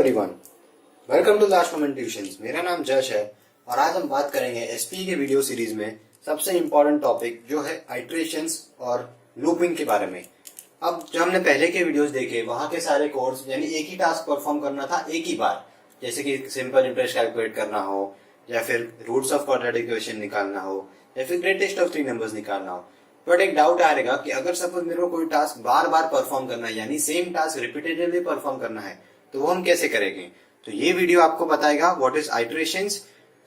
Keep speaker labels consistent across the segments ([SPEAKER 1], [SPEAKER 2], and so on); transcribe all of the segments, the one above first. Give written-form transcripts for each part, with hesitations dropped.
[SPEAKER 1] Everyone, welcome to लास्टमोमेंट्युइशंस। मेरा नाम जश है और आज हम बात करेंगे एसपी के वीडियो सीरीज में सबसे इम्पोर्टेंट टॉपिक जो है आइट्रेशंस और लूपिंग के बारे में। अब जो हमने पहले के वीडियोस देखे वहां के सारे कोड्स यानी एक ही टास्क परफॉर्म करना था एक ही बार, जैसे कि सिंपल इंटरेस्ट कैलकुलेट करना हो या फिर रूट्स ऑफ क्वाड्रेटिक इक्वेशन निकालना हो या फिर ग्रेटेस्ट ऑफ थ्री नंबर्स निकालना हो। बट एक डाउट आएगा कि अगर सपोज मेरे को कोई टास्क बार बार परफॉर्म करना है यानी सेम टास्क रिपीटेटिवली परफॉर्म करना है तो वो हम कैसे करेंगे। तो ये वीडियो आपको बताएगा व्हाट इज आइट्रेशंस।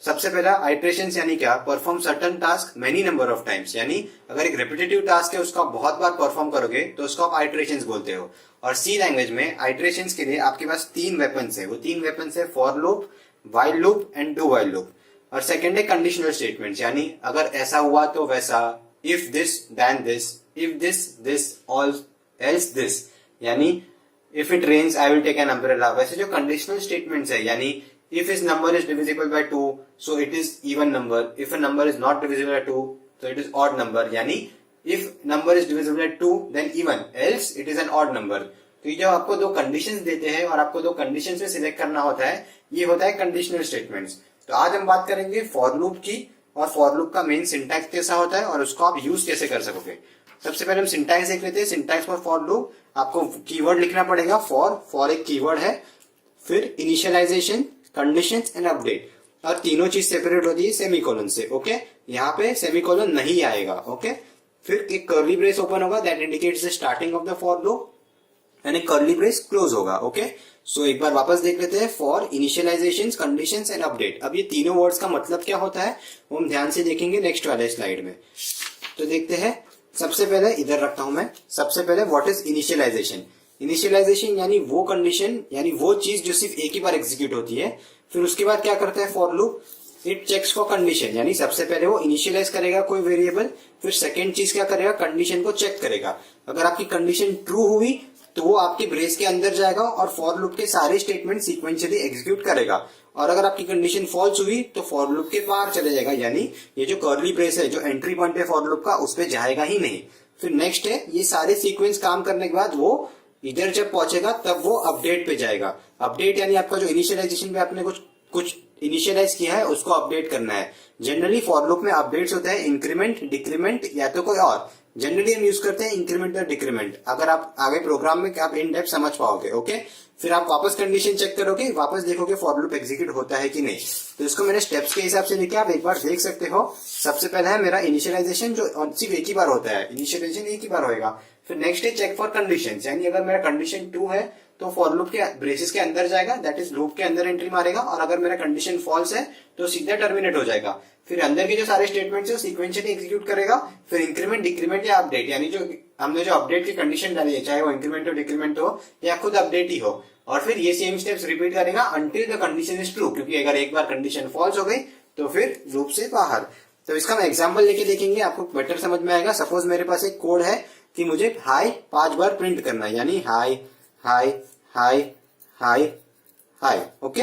[SPEAKER 1] सबसे पहला आइट्रेशंस यानी क्या, perform certain task many number of times, यानी अगर एक रिपीटेटिव टास्क है उसको आप बहुत बार परफॉर्म करोगे तो उसको आप आइट्रेशंस बोलते हो। और सी लैंग्वेज में आइट्रेशंस के लिए आपके पास तीन वेपन्स है, वो तीन वेपन्स है for loop, while loop and do while loop. और सेकंड है कंडीशनल स्टेटमेंट्स, यानी अगर ऐसा हुआ तो वैसा, if this then this, if this all else this, यानी if it rains I will take an umbrella. वैसे जो कंडीशनल स्टेटमेंट्स है यानी इफ इस number is divisible by 2 so it is even number, if a number is not divisible by 2 so it is odd number, यानी if number is divisible by 2 then even, else it is an odd number। तो ये जो आपको दो conditions देते हैं और आपको दो कंडीशंस में सिलेक्ट करना होता है, ये होता है कंडीशनल स्टेटमेंट्स। तो आज हम बात करेंगे फॉर लूप की और फॉर लूप का मेन सिंटैक्स कैसा होता है और उसको आप यूज कैसे कर सकोगे। सबसे पहले हम सिंटैक्स देख लेते हैं। सिंटैक्स फॉर लूप आपको कीवर्ड लिखना पड़ेगा, फॉर एक कीवर्ड है, फिर इनिशियलाइजेशन, कंडीशंस एंड अपडेट, और तीनों चीज सेपरेट होती है सेमीकोलन से। ओके, यहाँ पे सेमीकोलन नहीं आएगा। ओके, फिर एक कर्ली ब्रेस ओपन होगा that indicates the starting of the for loop and एक कर्ली ब्रेस क्लोज होगा। ओके, सो एक बार वापस देख लेते हैं, for, initialisation, conditions and update. अब ये तीनों वर्ड्स का मतलब क्या होता है वो हम ध्यान से देखेंगे नेक्स्ट वाले स्लाइड में। तो देखते हैं, सबसे पहले इधर रखता हूं मैं। सबसे पहले व्हाट इज इनिशियलाइजेशन। इनिशियलाइजेशन यानी वो कंडीशन, यानी वो चीज जो सिर्फ एक ही बार एग्जीक्यूट होती है। फिर उसके बाद क्या करता है for loop, it checks for condition, यानी सबसे पहले वो इनिशियलाइज करेगा कोई वेरिएबल, फिर सेकेंड चीज क्या करेगा, कंडीशन को चेक करेगा। अगर आपकी कंडीशन ट्रू हुई तो वो आपके ब्रेस के अंदर जाएगा और फॉर लूप के सारे स्टेटमेंट सीक्वेंशियली एग्जीक्यूट करेगा। और अगर आपकी कंडीशन फॉल्स हुई तो फॉर लूप के बाहर चले जाएगा, यानी ये जो कर्ली ब्रेस है, जो एंट्री पॉइंट है फॉर लूप का, उस पर जाएगा ही नहीं। फिर नेक्स्ट है, ये सारे सीक्वेंस काम करने के बाद वो इधर जब पहुंचेगा तब वो अपडेट पे जाएगा। अपडेट यानी आपका जो इनिशियलाइजेशन पे आपने कुछ इनिशियलाइज किया है उसको अपडेट करना है। जनरली फॉर लूप में अपडेट्स होता है इंक्रीमेंट, डिक्रीमेंट या तो कोई और। जनरली हम यूज करते हैं इंक्रीमेंट और डिक्रीमेंट। अगर आप आगे प्रोग्राम में आप इन डेप्थ समझ पाओगे। ओके, फिर आप वापस कंडीशन चेक करोगे, वापस देखोगे फॉर लूप एग्जीक्यूट होता है कि नहीं। तो इसको मैंने स्टेप्स के हिसाब से लिखा, आप एक बार देख सकते हो। सबसे पहला है मेरा इनिशियलाइजेशन, जो सिर्फ एक ही बार होता है, इनिशियलाइजेशन एक ही बार होगा। फिर नेक्स्ट है चेक फॉर कंडीशन, यानी अगर मेरा कंडीशन 2 है तो फॉर लूप के ब्रेसेस के अंदर जाएगा, दैट इज लूप के अंदर एंट्री मारेगा, और अगर मेरा कंडीशन फॉल्स है तो सीधा टर्मिनेट हो जाएगा। फिर अंदर के जो सारे स्टेटमेंट्स है सीक्वेंशियली एग्जीक्यूट करेगा। फिर इंक्रीमेंट, डिक्रीमेंट या अपडेट, यानी जो हमने जो अपडेट की कंडीशन डाली है, चाहे वो इंक्रीमेंट हो, डिक्रीमेंट हो या खुद अपडेट ही हो, और फिर ये सेम स्टेप्स रिपीट करेगा until the condition is true, क्योंकि अगर एक बार कंडीशन फॉल्स हो गई तो फिर लूप से बाहर। तो इसका हम एग्जाम्पल लेके देखेंगे, आपको बेटर समझ में आएगा। सपोज मेरे पास एक कोड है कि मुझे हाई 5 बार प्रिंट करना है, यानी high high high high high. Okay,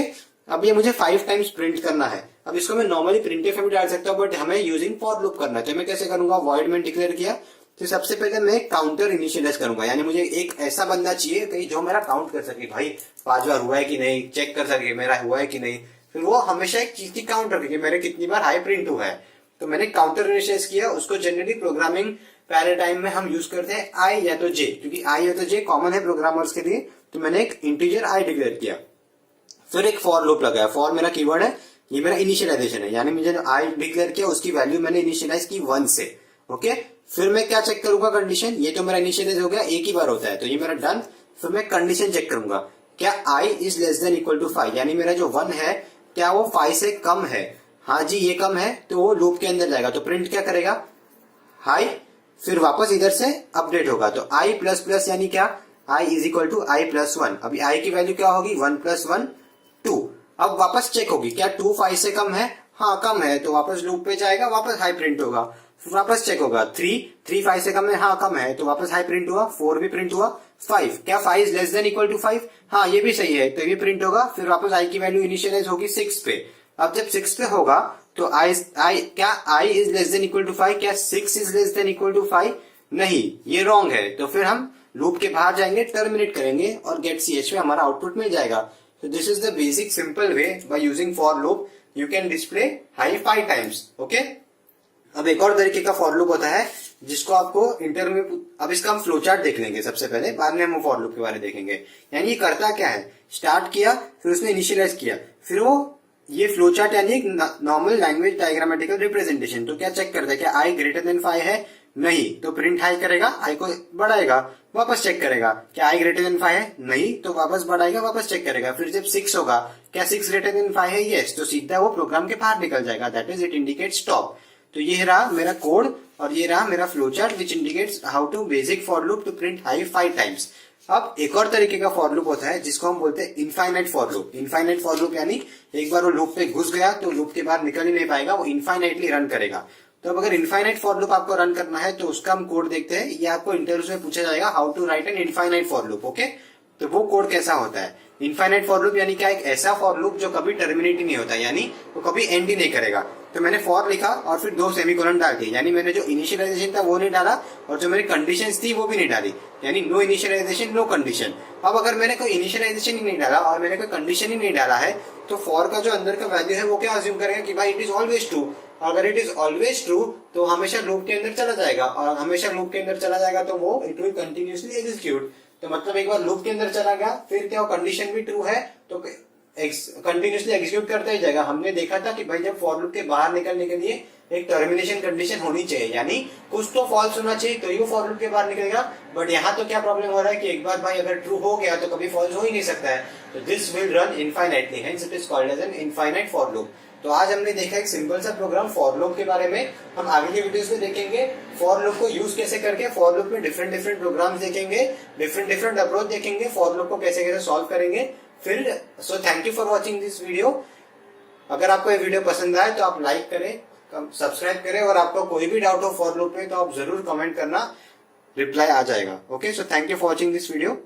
[SPEAKER 1] अब ये मुझे 5 टाइम्स प्रिंट करना है। अब इसको मैं नॉर्मली प्रिंटफ में भी डाल सकता हूँ, बट हमें यूजिंग फॉर लूप करना है। तो मैं कैसे करूंगा, वॉइड में डिक्लेयर किया, तो सबसे पहले मैं काउंटर इनिशियलाइज करूंगा, यानी मुझे एक ऐसा बंदा चाहिए कि जो मेरा काउंट कर सके, भाई 5 बार हुआ है कि नहीं, चेक कर सके मेरा हुआ है कि नहीं। फिर वो हमेशा एक चीज की काउंट रखे कि मेरे कितनी बार हाई प्रिंट हुआ है। तो मैंने काउंटर इनिशियलाइज किया, उसको जनरली प्रोग्रामिंग पैराडाइम में हम यूज करते हैं आई या तो जे, क्योंकि आई या तो जे कॉमन है प्रोग्रामर्स के लिए। तो मैंने एक इंटीजर आई डिक्लेयर किया, फिर एक फॉर लूप लगाया। फॉर मेरा कीवर्ड है, ये मेरा इनिशियलाइजेशन है, यानी मुझे आई डिक्लेयर किया उसकी वैल्यू मैंने इनिशियलाइज की 1 से। ओके, फिर मैं क्या चेक करूंगा, कंडीशन, ये तो मेरा इनिशियलाइज हो गया, एक ही बार होता है तो ये मेरा डन। फिर मैं कंडीशन चेक करूंगा, क्या i is less than equal to 5, यानी मेरा जो 1 है क्या वो 5 से कम है। हाँ जी ये कम है, तो वो लूप के अंदर जाएगा, तो प्रिंट क्या करेगा, हाई, फिर वापस इधर से अपडेट होगा। तो आई प्लस प्लस यानी क्या, i is equal to i plus 1। अभी आई की वैल्यू क्या होगी, 1 प्लस 1 2। अब वापस चेक होगी, क्या 2 5 से कम है, हाँ कम है, तो वापस लूप पे जाएगा, वापस हाई प्रिंट होगा। फिर वापस चेक होगा, 3 5 से कम है, हाँ कम है, तो वापस हाई प्रिंट हुआ। 4 भी प्रिंट हुआ। 5, क्या 5 is less than equal to 5, हाँ ये भी सही है, तो ये प्रिंट होगा। फिर वापस आई की वैल्यू इनिशियलाइज होगी 6 पे। अब जब 6 पे होगा तो क्या i is less than equal to 5, क्या 6 is less than equal to 5, नहीं ये रॉन्ग है। तो फिर हम लूप के बाहर जाएंगे, टर्मिनेट करेंगे और गेट ch पे हमारा आउटपुट मिल जाएगा। So this is the basic simple way by using for loop you can display high 5 times. Okay. अब एक और तरीके का फॉर लूप होता है जिसको आपको इंटरव्यू में, अब इसका हम फ्लो चार्ट देख लेंगे सबसे पहले, बाद में हम फॉर लूप के बारे में देखेंगे। यानी ये करता क्या है, स्टार्ट किया, फिर उसने इनिशियलाइज किया, फिर वो ये फ्लो चार्ट यानी एक नॉर्मल लैंग्वेज डायग्रामेटिकल रिप्रेजेंटेशन। तो क्या चेक करता है कि आई ग्रेटर देन 5 है, नहीं तो प्रिंट हाई करेगा, आई को बढ़ाएगा, वापस चेक करेगा क्या आई ग्रेटर देन 5 है, नहीं तो वापस बढ़ाएगा, वापस चेक करेगा। फिर जब 6 होगा, क्या 6 ग्रेटर देन 5 है, यस, तो सीधा वो प्रोग्राम के बाहर निकल जाएगा, that is it indicate stop. तो ये रहा मेरा कोड और ये रहा मेरा flow chart which indicates how to basic for loop to print hi 5 times. अब एक और तरीके का फॉर लूप होता है जिसको हम बोलते हैं infinite for loop. Infinite for loop यानी एक बार वो लूप पे घुस गया तो लूप के बाहर निकल ही नहीं पाएगा, वो इनफाइनाइटली रन करेगा। तो अब अगर इनफाइनाइट फॉर लूप आपको रन करना है तो उसका हम कोड देखते हैं। ये आपको इंटरव्यू में पूछा जाएगा, how to write an infinite for loop. Okay, तो वो कोड कैसा होता है। इनफाइनाइट फॉर लूप यानी क्या, एक ऐसा फॉर लूप जो कभी टर्मिनेट ही नहीं होता, यानी वो कभी एंड ही नहीं करेगा। तो मैंने फॉर लिखा और फिर 2 सेमीकोलन डाल दिए, यानी मैंने जो इनिशियलाइजेशन था वो नहीं डाला और जो मेरी कंडीशंस थी वो भी नहीं डाली, यानी नो इनिशियलाइजेशन नो कंडीशन। अब अगर मैंने कोई इनिशियलाइजेशन ही नहीं डाला और मैंने कोई कंडीशन ही नहीं डाला है तो फॉर का जो अंदर का वैल्यू है वो क्या अज्यूम करेगा कि भाई इट इज ऑलवेज ट्रू। अगर इट इज ऑलवेज ट्रू तो हमेशा लूप के अंदर चला जाएगा, और हमेशा लूप के अंदर चला जाएगा तो वो इट विल कंटिन्यूअसली एग्जीक्यूट। तो मतलब एक बार लूप के अंदर चला गया, फिर क्या कंडीशन भी ट्रू है तो कंटिन्यूअसली एग्जीक्यूट करता ही जाएगा। हमने देखा था कि भाई जब फॉर लूप के बाहर निकलने के लिए एक टर्मिनेशन कंडीशन होनी चाहिए, यानी कुछ तो फॉल्स होना चाहिए तो ये फॉर लूप के बाहर निकलेगा। बट यहाँ तो क्या प्रॉब्लम हो रहा है कि एक बार भाई अगर ट्रू हो गया तो कभी फॉल्स हो ही नहीं सकता है। तो this will run infinitely, hence it is called as an infinite for loop. तो आज हमने देखा एक सिंपल सा प्रोग्राम फॉर लूप के बारे में। हम आगे के वीडियोस में देखेंगे फॉर लूप को यूज कैसे करके फॉर लूप में डिफरेंट डिफरेंट प्रोग्राम्स देखेंगे, डिफरेंट अप्रोच देखेंगे, फॉर लूप को कैसे कैसे सॉल्व करेंगे फिर। So thank you for watching this video. अगर आपको ये वीडियो पसंद आए तो आप लाइक करें, सब्सक्राइब करें, और आपको कोई भी डाउट हो फॉर लूप में तो आप जरूर कमेंट करना, रिप्लाई आ जाएगा। Okay, so thank you for watching this video.